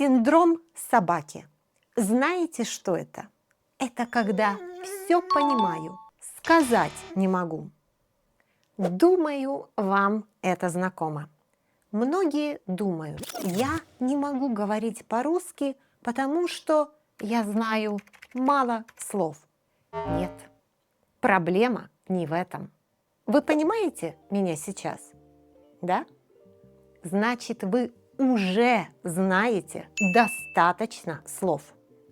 Синдром собаки. Знаете, что это? Это когда все понимаю, сказать не могу. Думаю, вам это знакомо. Многие думают, я не могу говорить по-русски, потому что я знаю мало слов. Нет, проблема не в этом. Вы понимаете меня сейчас? Да? Значит, вы уже знаете достаточно слов.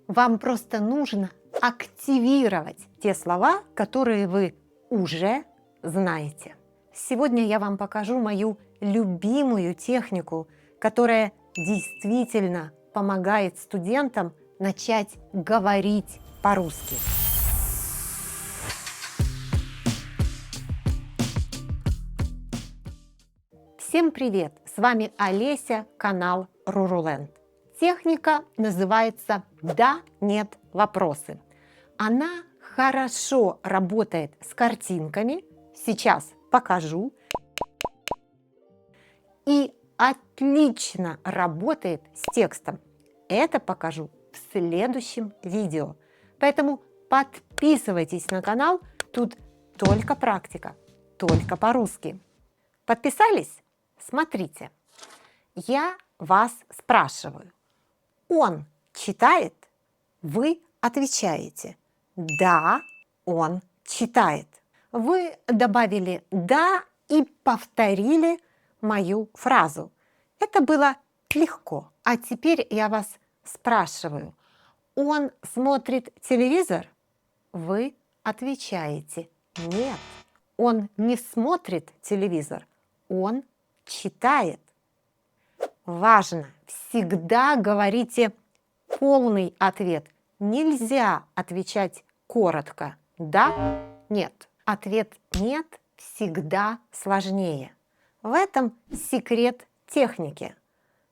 Вам просто нужно активировать те слова, которые вы уже знаете. Сегодня я вам покажу мою любимую технику, которая действительно помогает студентам начать говорить по-русски. Всем привет! С вами Олеся, канал Руруленд. Техника называется «Да, нет, вопросы». Она хорошо работает с картинками, сейчас покажу, и отлично работает с текстом. Это покажу в следующем видео. Поэтому подписывайтесь на канал, тут только практика, только по-русски. Подписались? Смотрите, я вас спрашиваю. Он читает? Вы отвечаете. Да, он читает. Вы добавили «да» и повторили мою фразу. Это было легко. А теперь я вас спрашиваю. Он смотрит телевизор? Вы отвечаете. Нет, он не смотрит телевизор. Он читает. Важно, всегда говорите полный ответ. Нельзя отвечать коротко. Да, нет. Ответ «нет» всегда сложнее. В этом секрет техники.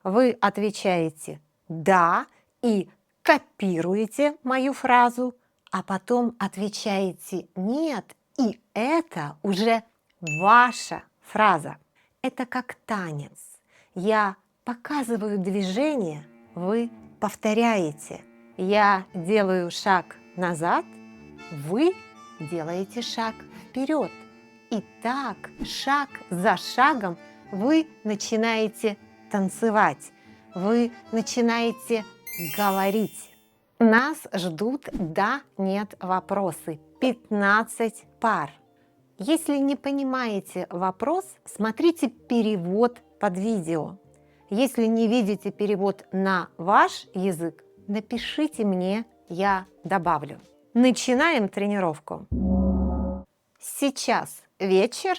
Вы отвечаете «да» и копируете мою фразу, а потом отвечаете «нет», и это уже ваша фраза. Это как танец. Я показываю движение, вы повторяете. Я делаю шаг назад, вы делаете шаг вперед. И так, шаг за шагом, вы начинаете танцевать, вы начинаете говорить. Нас ждут «да-нет» вопросы. 15 пар. Если не понимаете вопрос, смотрите перевод под видео. Если не видите перевод на ваш язык, напишите мне, я добавлю. Начинаем тренировку. Сейчас вечер.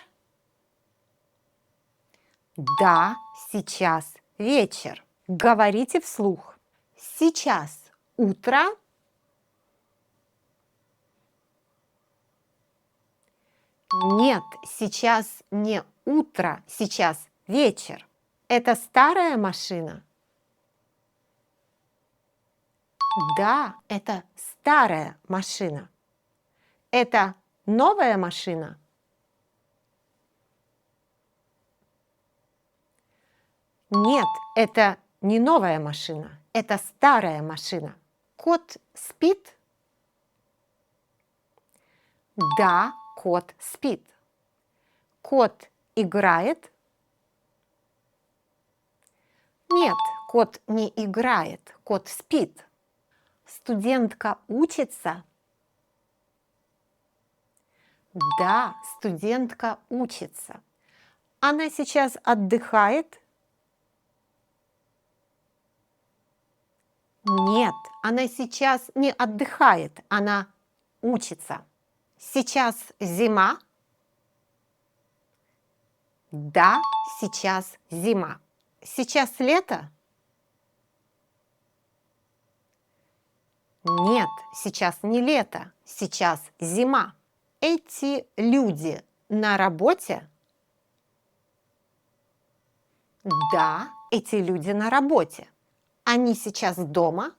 Да, сейчас вечер. Говорите вслух. Сейчас утро. Нет, сейчас не утро, сейчас вечер. Это старая машина? Да, это старая машина. Это новая машина? Нет, это не новая машина, это старая машина. Кот спит? Да, кот спит. Кот играет? Нет, кот не играет, кот спит. Студентка учится? Да, студентка учится. Она сейчас отдыхает? Нет, она сейчас не отдыхает, она учится. Сейчас зима? Да, сейчас зима. Сейчас лето? Нет, сейчас не лето, сейчас зима. Эти люди на работе? Да, эти люди на работе. Они сейчас дома?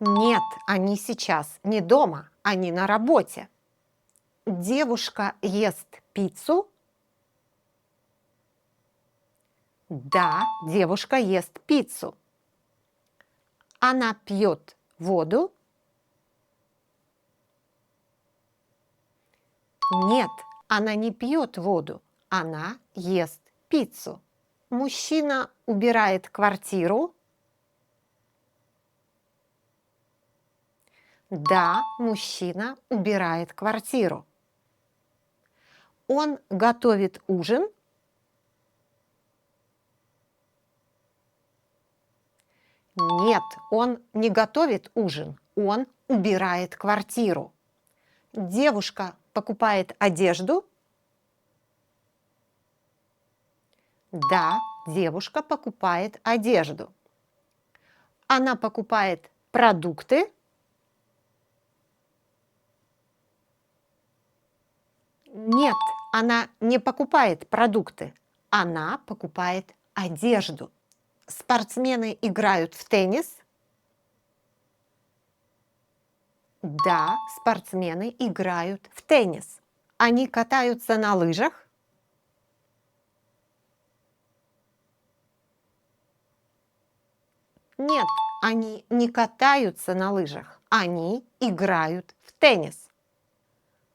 Нет, они сейчас не дома, они на работе. Девушка ест пиццу? Да, девушка ест пиццу. Она пьет воду. Нет, она не пьет воду. Она ест пиццу. Мужчина убирает квартиру. Да, мужчина убирает квартиру. Он готовит ужин. Нет, он не готовит ужин. Он убирает квартиру. Девушка покупает одежду. Да, девушка покупает одежду. Она покупает продукты. Нет, она не покупает продукты. Она покупает одежду. Спортсмены играют в теннис. Да, спортсмены играют в теннис. Они катаются на лыжах. Нет, они не катаются на лыжах. Они играют в теннис.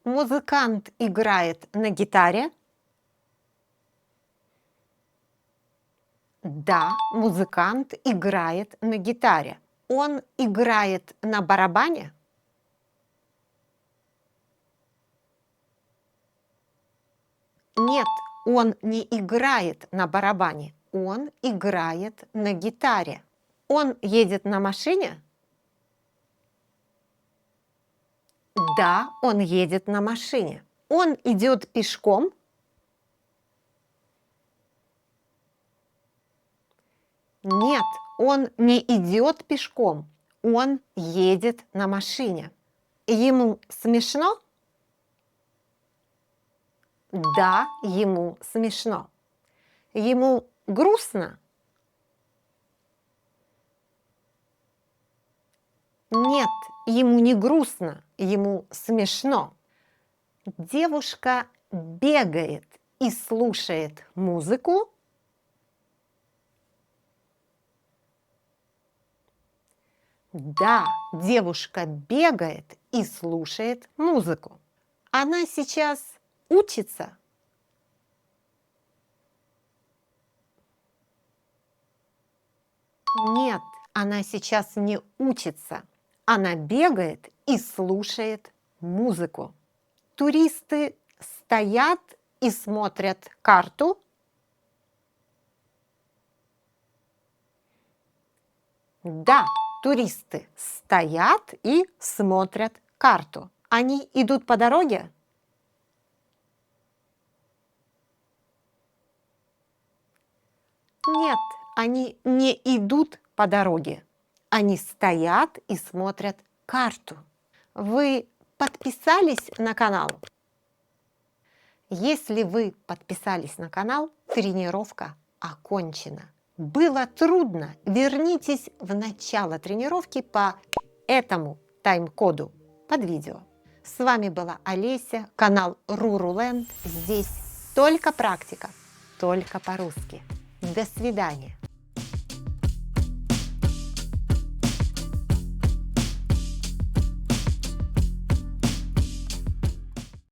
Музыкант играет на гитаре. Да, музыкант играет на гитаре. Он играет на барабане. Нет, он не играет на барабане. Он играет на гитаре. Он едет на машине. Да, он едет на машине. Он идет пешком. Нет, он не идет пешком. Он едет на машине. Ему смешно? Да, ему смешно. Ему грустно? Нет, ему не грустно, ему смешно. Девушка бегает и слушает музыку. Да, девушка бегает и слушает музыку. Она сейчас учится. Нет, она сейчас не учится. Она бегает и слушает музыку. Туристы стоят и смотрят карту. Да, туристы стоят и смотрят карту. Они идут по дороге? Нет, они не идут по дороге. Они стоят и смотрят карту. Вы подписались на канал? Если вы подписались на канал, тренировка окончена. Было трудно? Вернитесь в начало тренировки по этому тайм-коду под видео. С вами была Олеся, канал Руруленд. Здесь только практика, только по-русски. До свидания.